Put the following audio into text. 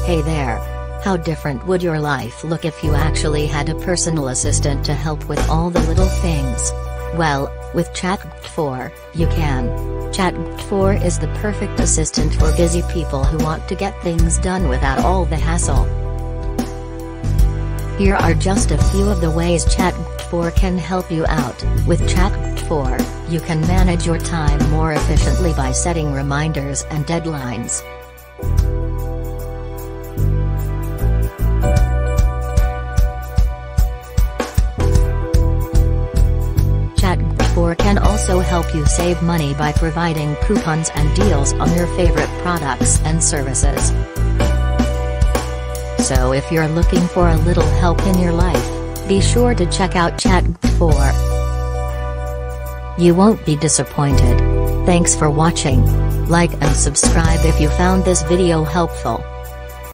Hey there. How different would your life look if you actually had a personal assistant to help with all the little things? Well, with ChatGPT, you can. ChatGPT is the perfect assistant for busy people who want to get things done without all the hassle. Here are just a few of the ways ChatGPT can help you out. With ChatGPT, you can manage your time more efficiently by setting reminders and deadlines. ChatGPT can also help you save money by providing coupons and deals on your favorite products and services. So if you're looking for a little help in your life, be sure to check out ChatGPT. You won't be disappointed. Thanks for watching. Like and subscribe if you found this video helpful.